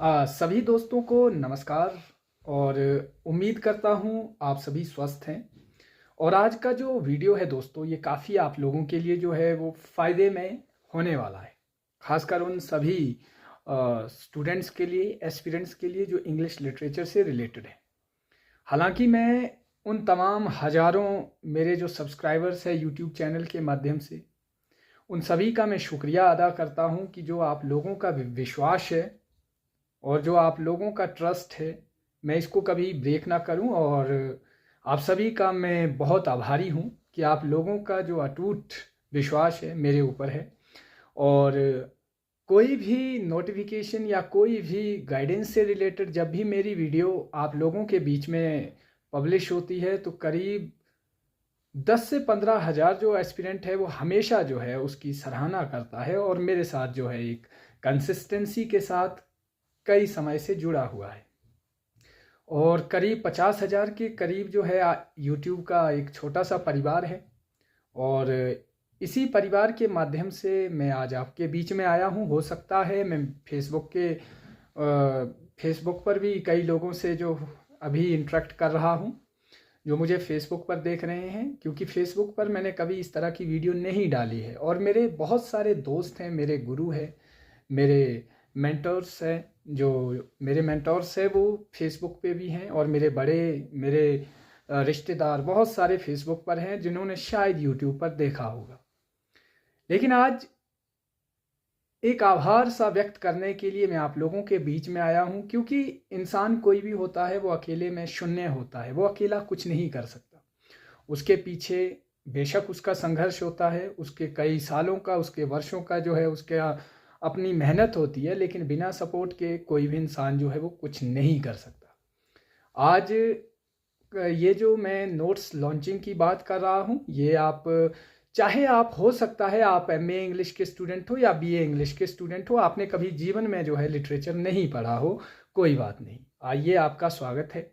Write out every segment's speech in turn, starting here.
सभी दोस्तों को नमस्कार। और उम्मीद करता हूँ आप सभी स्वस्थ हैं। और आज का जो वीडियो है दोस्तों, ये काफ़ी आप लोगों के लिए जो है वो फ़ायदे में होने वाला है। खासकर उन सभी स्टूडेंट्स के लिए, एस्पिरेंट्स के लिए जो इंग्लिश लिटरेचर से रिलेटेड है। हालांकि मैं उन तमाम हज़ारों मेरे जो सब्सक्राइबर्स हैं यूट्यूब चैनल के माध्यम से, उन सभी का मैं शुक्रिया अदा करता हूँ कि जो आप लोगों का विश्वास है और जो आप लोगों का ट्रस्ट है, मैं इसको कभी ब्रेक ना करूं। और आप सभी का मैं बहुत आभारी हूं कि आप लोगों का जो अटूट विश्वास है मेरे ऊपर है। और कोई भी नोटिफिकेशन या कोई भी गाइडेंस से रिलेटेड जब भी मेरी वीडियो आप लोगों के बीच में पब्लिश होती है, तो करीब 10 से 15 हज़ार जो एस्पिरेंट है वो हमेशा जो है उसकी सराहना करता है और मेरे साथ जो है एक कंसिस्टेंसी के साथ कई समय से जुड़ा हुआ है। और करीब 50,000 के करीब जो है यूट्यूब का एक छोटा सा परिवार है। और इसी परिवार के माध्यम से मैं आज आपके बीच में आया हूँ। हो सकता है मैं फेसबुक पर भी कई लोगों से जो अभी इंटरेक्ट कर रहा हूँ, जो मुझे फेसबुक पर देख रहे हैं, क्योंकि फेसबुक पर मैंने कभी इस तरह की वीडियो नहीं डाली है। और मेरे बहुत सारे दोस्त हैं, मेरे गुरु हैं, मेरे मेंटर्स हैं। जो मेरे मेंटर्स हैं वो फेसबुक पे भी हैं, और मेरे रिश्तेदार बहुत सारे फेसबुक पर हैं जिन्होंने शायद यूट्यूब पर देखा होगा। लेकिन आज एक आभार सा व्यक्त करने के लिए मैं आप लोगों के बीच में आया हूं, क्योंकि इंसान कोई भी होता है वो अकेले में शून्य होता है, वो अकेला कुछ नहीं कर सकता। उसके पीछे बेशक उसका संघर्ष होता है, उसके कई सालों का, उसके वर्षों का जो है उसके अपनी मेहनत होती है, लेकिन बिना सपोर्ट के कोई भी इंसान जो है वो कुछ नहीं कर सकता। आज ये जो मैं नोट्स लॉन्चिंग की बात कर रहा हूँ, ये आप हो सकता है आप एमए इंग्लिश के स्टूडेंट हो या बीए इंग्लिश के स्टूडेंट हो, आपने कभी जीवन में जो है लिटरेचर नहीं पढ़ा हो, कोई बात नहीं, आइए आपका स्वागत है।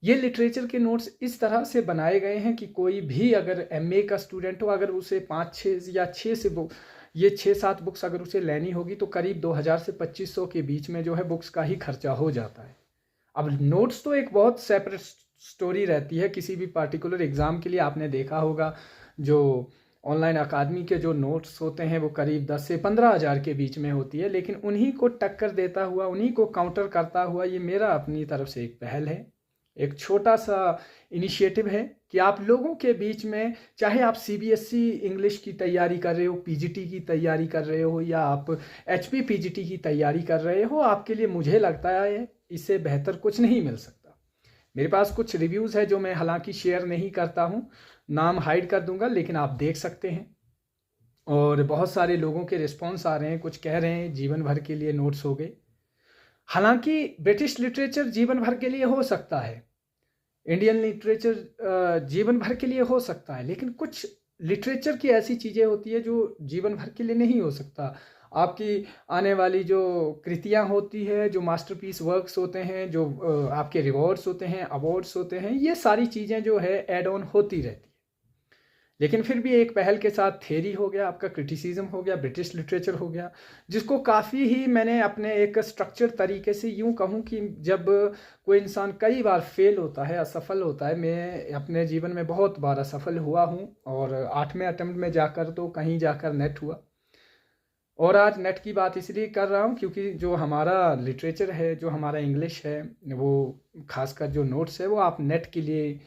ये लिटरेचर के नोट्स इस तरह से बनाए गए हैं कि कोई भी अगर एमए का स्टूडेंट हो, अगर उसे 5-6 या 6 से ये 6-7 बुक्स अगर उसे लेनी होगी तो करीब 2000 से 2500 के बीच में जो है बुक्स का ही खर्चा हो जाता है। अब नोट्स तो एक बहुत सेपरेट स्टोरी रहती है। किसी भी पार्टिकुलर एग्ज़ाम के लिए आपने देखा होगा, जो ऑनलाइन अकादमी के जो नोट्स होते हैं वो करीब 10 से 15 हज़ार के बीच में होती है। लेकिन उन्हीं को टक्कर देता हुआ, उन्हीं को काउंटर करता हुआ ये मेरा अपनी तरफ से एक पहल है, एक छोटा सा इनिशिएटिव है कि आप लोगों के बीच में, चाहे आप सीबीएसई इंग्लिश की तैयारी कर रहे हो, पीजीटी की तैयारी कर रहे हो, या आप एचपी पीजीटी की तैयारी कर रहे हो, आपके लिए मुझे लगता है इससे बेहतर कुछ नहीं मिल सकता। मेरे पास कुछ रिव्यूज़ है जो मैं हालांकि शेयर नहीं करता हूँ, नाम हाइड कर दूंगा, लेकिन आप देख सकते हैं। और बहुत सारे लोगों के रिस्पॉन्स आ रहे हैं, कुछ कह रहे हैं जीवन भर के लिए नोट्स हो गए। हालांकि ब्रिटिश लिटरेचर जीवन भर के लिए हो सकता है, इंडियन लिटरेचर जीवन भर के लिए हो सकता है, लेकिन कुछ लिटरेचर की ऐसी चीज़ें होती है जो जीवन भर के लिए नहीं हो सकता। आपकी आने वाली जो कृतियाँ होती है, जो मास्टरपीस वर्क्स होते हैं, जो आपके रिवॉर्ड्स होते हैं, अवार्ड्स होते हैं, ये सारी चीज़ें जो है एड ऑन होती रहती है। लेकिन फिर भी एक पहल के साथ थेरी हो गया, आपका क्रिटिसिज्म हो गया, ब्रिटिश लिटरेचर हो गया, जिसको काफ़ी ही मैंने अपने एक स्ट्रक्चर तरीके से, यूँ कहूँ कि जब कोई इंसान कई बार फेल होता है, असफल होता है, मैं अपने जीवन में बहुत बार असफल हुआ हूँ, और 8वें अटेम्प्ट में जाकर तो कहीं जाकर नेट हुआ। और आज नेट की बात इसलिए कर रहा हूँ क्योंकि जो हमारा लिटरेचर है, जो हमारा इंग्लिश है, वो खासकर जो नोट्स है वो आप नेट के लिए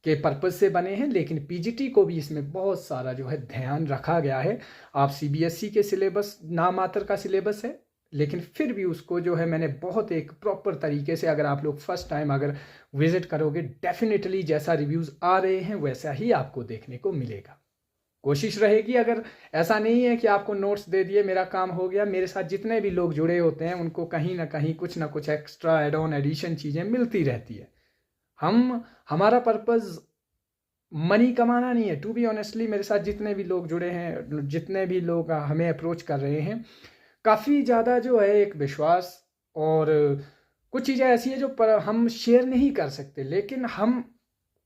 के पर्पज़ से बने हैं, लेकिन पीजीटी को भी इसमें बहुत सारा जो है ध्यान रखा गया है। आप सीबीएसई के सिलेबस नाम मात्र का सिलेबस है, लेकिन फिर भी उसको जो है मैंने बहुत एक प्रॉपर तरीके से, अगर आप लोग फर्स्ट टाइम अगर विजिट करोगे, डेफिनेटली जैसा रिव्यूज़ आ रहे हैं वैसा ही आपको देखने को मिलेगा। कोशिश रहेगी, अगर ऐसा नहीं है कि आपको नोट्स दे दिए मेरा काम हो गया, मेरे साथ जितने भी लोग जुड़े होते हैं उनको कहीं ना कहीं कुछ ना कुछ एक्स्ट्रा एड ऑन एडिशन चीज़ें मिलती रहती है। हमारा पर्पज़ मनी कमाना नहीं है। टू बी ऑनेस्टली, मेरे साथ जितने भी लोग जुड़े हैं, जितने भी लोग हमें अप्रोच कर रहे हैं, काफ़ी ज़्यादा जो है एक विश्वास, और कुछ चीज़ें ऐसी हैं जो हम शेयर नहीं कर सकते, लेकिन हम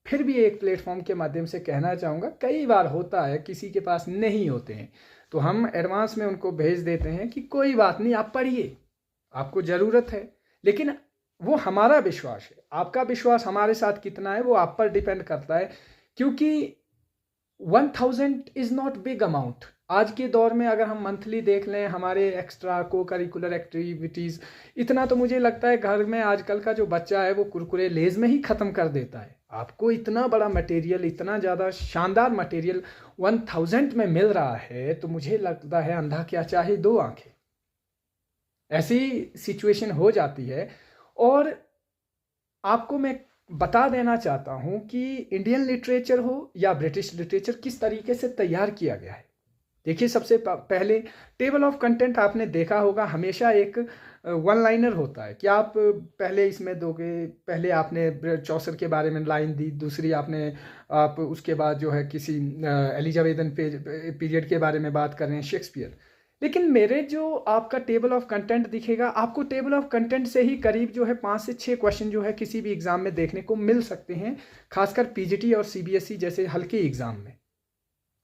फिर भी एक प्लेटफॉर्म के माध्यम से कहना चाहूँगा, कई बार होता है किसी के पास नहीं होते हैं, तो हम एडवांस में उनको भेज देते हैं कि कोई बात नहीं, आप पढ़िए, आपको ज़रूरत है, लेकिन वो हमारा विश्वास है। आपका विश्वास हमारे साथ कितना है वो आप पर डिपेंड करता है, क्योंकि 1000 इज़ नॉट बिग अमाउंट। आज के दौर में अगर हम मंथली देख लें हमारे एक्स्ट्रा को करिकुलर एक्टिविटीज़, इतना तो मुझे लगता है घर में आजकल का जो बच्चा है वो कुरकुरे लेज में ही ख़त्म कर देता है। आपको इतना बड़ा मटेरियल, इतना ज़्यादा शानदार मटेरियल 1000 में मिल रहा है, तो मुझे लगता है अंधा क्या चाहे दो आंखें, ऐसी सिचुएशन हो जाती है। और आपको मैं बता देना चाहता हूं कि इंडियन लिटरेचर हो या ब्रिटिश लिटरेचर किस तरीके से तैयार किया गया है। देखिए, सबसे पहले टेबल ऑफ कंटेंट आपने देखा होगा, हमेशा एक वन लाइनर होता है कि आप पहले इसमें दोगे, पहले आपने चौसर के बारे में लाइन दी, दूसरी आप उसके बाद जो है किसी एलिजाबेथन पीरियड के बारे में बात कर रहे हैं, शेक्सपियर। लेकिन मेरे जो आपका टेबल ऑफ कंटेंट दिखेगा, आपको टेबल ऑफ कंटेंट से ही करीब जो है 5 से 6 क्वेश्चन जो है किसी भी एग्जाम में देखने को मिल सकते हैं, खासकर पीजीटी और सीबीएसई जैसे हल्के एग्जाम में।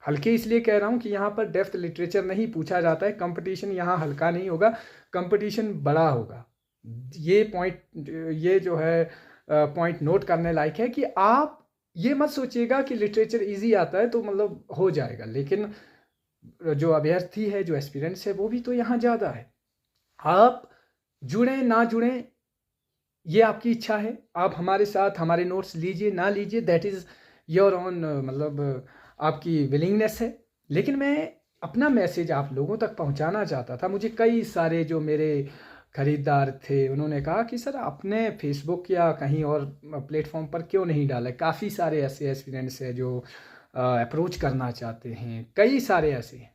हल्के इसलिए कह रहा हूँ कि यहाँ पर डेप्थ लिटरेचर नहीं पूछा जाता है, कंपटीशन यहाँ हल्का नहीं होगा, कंपटीशन बड़ा होगा। ये जो है पॉइंट नोट करने लायक है कि आप ये मत सोचिएगा कि लिटरेचर इजी आता है तो मतलब हो जाएगा, लेकिन जो अभ्यर्थी है, जो एस्पिरेंट्स है, वो भी तो यहाँ ज़्यादा है। आप जुड़ें ना जुड़ें ये आपकी इच्छा है, आप हमारे साथ हमारे नोट्स लीजिए ना लीजिए, दैट इज़ योर ऑन, मतलब आपकी विलिंगनेस है। लेकिन मैं अपना मैसेज आप लोगों तक पहुंचाना चाहता था। मुझे कई सारे जो मेरे ख़रीदार थे उन्होंने कहा कि सर आपने फेसबुक या कहीं और प्लेटफॉर्म पर क्यों नहीं डाला। काफ़ी सारे ऐसे एस्पिरेंट्स हैं जो अप्रोच करना चाहते हैं, कई सारे ऐसे हैं।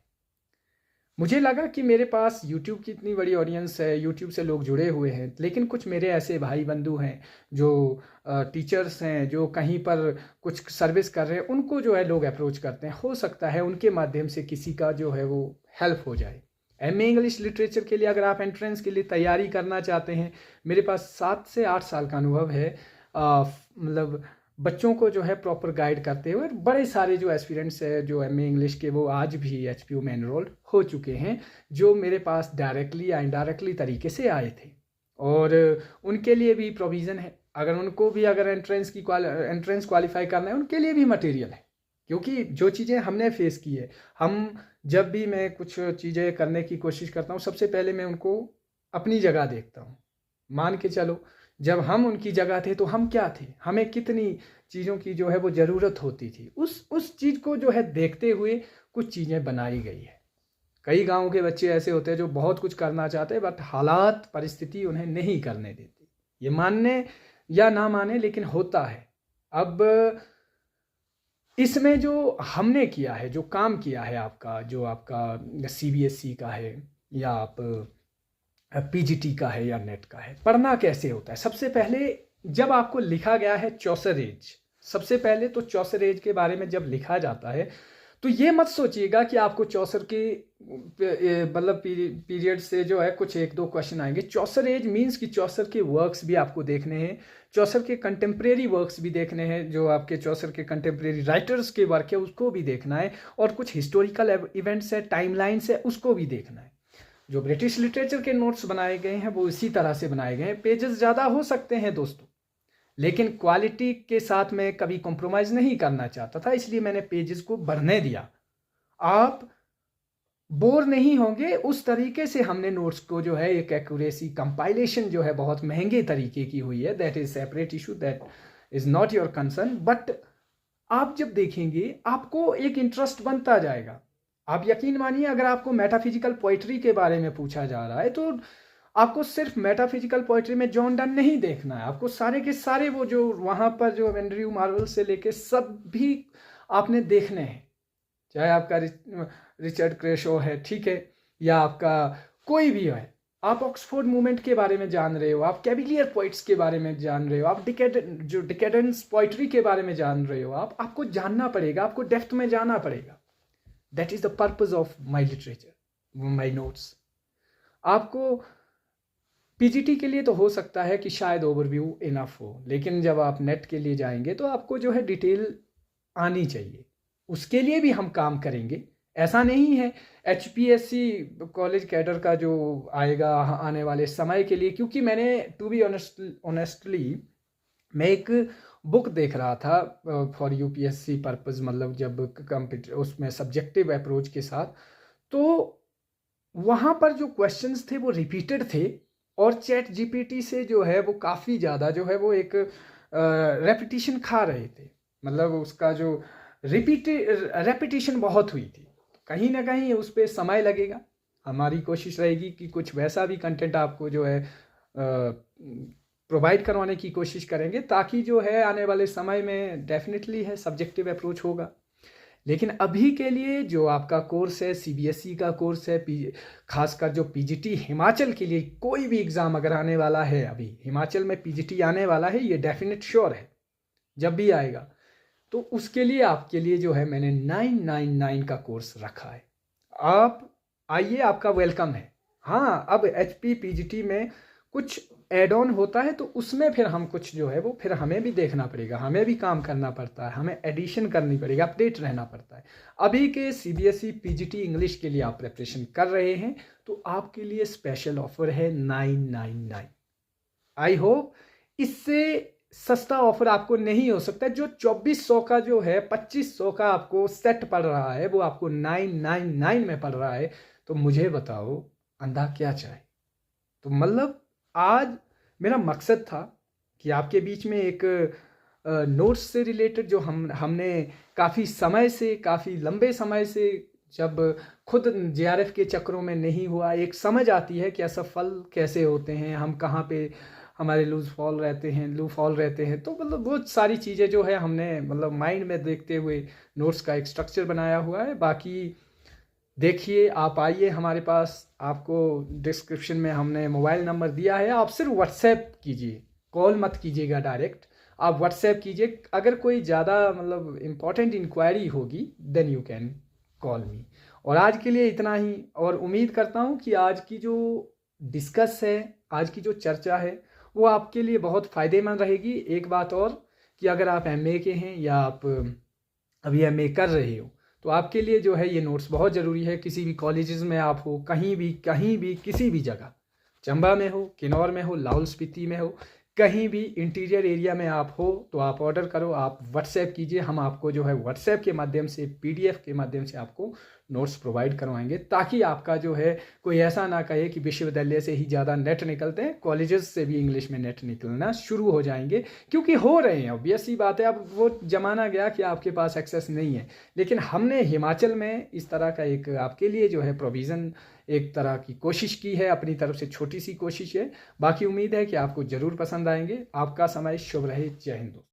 मुझे लगा कि मेरे पास YouTube की इतनी बड़ी ऑडियंस है, YouTube से लोग जुड़े हुए हैं, लेकिन कुछ मेरे ऐसे भाई बंधु हैं जो टीचर्स हैं, जो कहीं पर कुछ सर्विस कर रहे हैं, उनको जो है लोग अप्रोच करते हैं। हो सकता है उनके माध्यम से किसी का जो है वो हेल्प हो जाए। MA इंग्लिश लिटरेचर के लिए अगर आप एंट्रेंस के लिए तैयारी करना चाहते हैं, मेरे पास 7 से 8 साल का अनुभव है, मतलब बच्चों को जो है प्रॉपर गाइड करते हुए। बड़े सारे जो एस्पिरेंट्स है जो MA इंग्लिश के, वो आज भी HPU में एनरोल्ड हो चुके हैं, जो मेरे पास डायरेक्टली या इनडायरेक्टली तरीके से आए थे। और उनके लिए भी प्रोविज़न है, अगर उनको भी अगर एंट्रेंस क्वालिफाई करना है, उनके लिए भी मटेरियल है। क्योंकि जो चीज़ें हमने फेस की है, जब भी मैं कुछ चीज़ें करने की कोशिश करता हूँ, सबसे पहले मैं उनको अपनी जगह देखता हूँ। मान के चलो, जब हम उनकी जगह थे तो हम क्या थे, हमें कितनी चीज़ों की जो है वो ज़रूरत होती थी, उस चीज़ को जो है देखते हुए कुछ चीज़ें बनाई गई है। कई गाँव के बच्चे ऐसे होते हैं जो बहुत कुछ करना चाहते हैं, बट हालात, परिस्थिति उन्हें नहीं करने देती। ये मानने या ना माने, लेकिन होता है। अब इसमें जो हमने किया है, जो काम किया है, आपका CBSE का है या आप PGT का है या नेट का है, पढ़ना कैसे होता है। सबसे पहले जब आपको लिखा गया है चौसर एज, सबसे पहले तो चौसर एज के बारे में जब लिखा जाता है तो ये मत सोचिएगा कि आपको चौसर के मतलब पीरियड से जो है कुछ 1-2 क्वेश्चन आएंगे। चौसर एज मीन्स कि चौसर के वर्क्स भी आपको देखने हैं, चौसर के कंटेम्प्रेरी वर्क्स भी देखने हैं, जो आपके चौसर के कंटेम्प्रेरी राइटर्स के वर्क है उसको भी देखना है, और कुछ हिस्टोरिकल इवेंट्स है, टाइमलाइंस है, उसको भी देखना है। जो ब्रिटिश लिटरेचर के नोट्स बनाए गए हैं वो इसी तरह से बनाए गए हैं। पेजेस ज़्यादा हो सकते हैं दोस्तों, लेकिन क्वालिटी के साथ मैं कभी कॉम्प्रोमाइज़ नहीं करना चाहता था, इसलिए मैंने पेजेस को बढ़ने दिया। आप बोर नहीं होंगे, उस तरीके से हमने नोट्स को जो है एक एक्यूरेसी कंपाइलेशन जो है बहुत महंगे तरीके की हुई है। That is separate issue, that is not your concern. But आप जब देखेंगे आपको एक इंटरेस्ट बनता जाएगा। आप यकीन मानिए, अगर आपको मेटाफिजिकल पोइट्री के बारे में पूछा जा रहा है तो आपको सिर्फ मेटाफिजिकल पोइट्री में जॉन डन नहीं देखना है, आपको सारे के सारे वो जो वहाँ पर जो एंड्रयू मार्वल से लेके सब भी आपने देखने हैं। चाहे आपका रिचर्ड क्रेशो है, ठीक है, या आपका कोई भी है, आप ऑक्सफोर्ड मूवमेंट के बारे में जान रहे हो, आप कैविलियर पोइट्स के बारे में जान रहे हो, आप डिकेडेंस पोइट्री के बारे में जान रहे हो, आपको जानना पड़ेगा, आपको डेप्थ में जाना पड़ेगा। That is the purpose of my literature, my notes. आपको पीजीटी के लिए तो हो सकता है कि शायद ओवरव्यू इनफ हो, लेकिन जब आप नेट के लिए जाएंगे तो आपको जो है डिटेल आनी चाहिए। उसके लिए भी हम काम करेंगे, ऐसा नहीं है। HPSC कॉलेज कैडर का जो आएगा आने वाले समय के लिए, क्योंकि मैंने टू बी ऑनेस्टली मैं एक बुक देख रहा था फॉर UPSC पर्पज़, मतलब जब कंप्यूटर उसमें सब्जेक्टिव अप्रोच के साथ, तो वहाँ पर जो क्वेश्चंस थे वो रिपीटेड थे, और चैट GPT से जो है वो काफ़ी ज़्यादा जो है वो एक रेपिटिशन खा रहे थे, मतलब उसका जो रेपिटिशन बहुत हुई थी। कहीं ना कहीं उस पर समय लगेगा। हमारी कोशिश रहेगी कि कुछ वैसा भी कंटेंट आपको जो है प्रोवाइड करवाने की कोशिश करेंगे, ताकि जो है आने वाले समय में डेफिनेटली है सब्जेक्टिव अप्रोच होगा। लेकिन अभी के लिए जो आपका कोर्स है CBSE का कोर्स है, खासकर जो PGT हिमाचल के लिए कोई भी एग्ज़ाम अगर आने वाला है, अभी हिमाचल में PGT आने वाला है, ये डेफिनेट श्योर है जब भी आएगा, तो उसके लिए आपके लिए जो है मैंने 999 का कोर्स रखा है। आप आइए, आपका वेलकम है। हाँ, अब HP PGT में कुछ एड ऑन होता है, तो उसमें फिर हम कुछ जो है वो फिर हमें भी देखना पड़ेगा, हमें भी काम करना पड़ता है, हमें एडिशन करनी पड़ेगी, अपडेट रहना पड़ता है। अभी के CBSE PGT इंग्लिश के लिए आप प्रिपरेशन कर रहे हैं, तो आपके लिए स्पेशल ऑफर है 999। आई होप इससे सस्ता ऑफर आपको नहीं हो सकता। जो 2400 का जो है 2500 का आपको सेट पड़ रहा है, वो आपको 999 में पड़ रहा है। तो मुझे बताओ अंधा क्या चाहे। तो मतलब आज मेरा मकसद था कि आपके बीच में एक नोट्स से रिलेटेड जो हमने काफ़ी समय से, काफ़ी लंबे समय से, जब खुद JRF के चक्रों में नहीं हुआ, एक समझ आती है कि असफल कैसे होते हैं, हम कहाँ पे हमारे लू फॉल रहते हैं। तो मतलब बहुत सारी चीज़ें जो है हमने मतलब माइंड में देखते हुए नोट्स का एक स्ट्रक्चर बनाया हुआ है। बाकी देखिए, आप आइए हमारे पास, आपको डिस्क्रिप्शन में हमने मोबाइल नंबर दिया है। आप सिर्फ व्हाट्सएप कीजिए, कॉल मत कीजिएगा डायरेक्ट, आप व्हाट्सएप कीजिए। अगर कोई ज़्यादा मतलब इम्पॉर्टेंट इंक्वायरी होगी then you can call me. और आज के लिए इतना ही, और उम्मीद करता हूँ कि आज की जो डिस्कस है, आज की जो चर्चा है, वो आपके लिए बहुत फ़ायदेमंद रहेगी। एक बात और, कि अगर आप MA के हैं या आप अभी MA कर रहे हो, तो आपके लिए जो है ये नोट्स बहुत ज़रूरी है। किसी भी कॉलेजेस में आप हो, कहीं भी किसी भी जगह, चंबा में हो, किन्नौर में हो, लाहौल स्पीति में हो, कहीं भी इंटीरियर एरिया में आप हो, तो आप ऑर्डर करो, आप व्हाट्सएप कीजिए। हम आपको जो है व्हाट्सएप के माध्यम से, PDF के माध्यम से आपको नोट्स प्रोवाइड करवाएंगे, ताकि आपका जो है कोई ऐसा ना कहे कि विश्वविद्यालय से ही ज़्यादा नेट निकलते हैं, कॉलेजेस से भी इंग्लिश में नेट निकलना शुरू हो जाएंगे, क्योंकि हो रहे हैं। ऑब्वियस सी बात है, अब वो ज़माना गया कि आपके पास एक्सेस नहीं है। लेकिन हमने हिमाचल में इस तरह का एक आपके लिए जो है प्रोविज़न, एक तरह की कोशिश की है, अपनी तरफ से छोटी सी कोशिश है। बाकी उम्मीद है कि आपको ज़रूर पसंद आएंगे। आपका समय शुभ रहे। जय हिंद।